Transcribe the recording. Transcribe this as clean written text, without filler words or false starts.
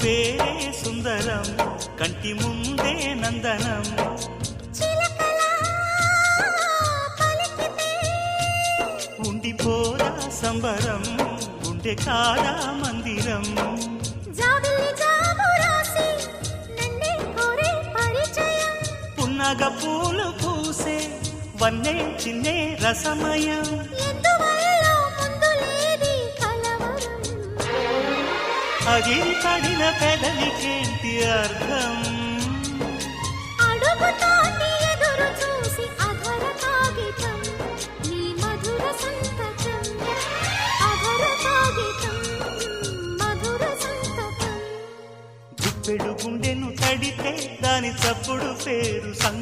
పేరే సుందరం కంటి ముందే నందనం ఉండిపోరా సంబరం ఉండే కాదా మందిరం పున్నగ పూలు పూసే వన్నే చిన్నే రసమయం అగిరి పడిన పెదవికేంటి అర్థం గుప్పెడు గుండెను తడితే దాని చప్పుడు పేరు సంగ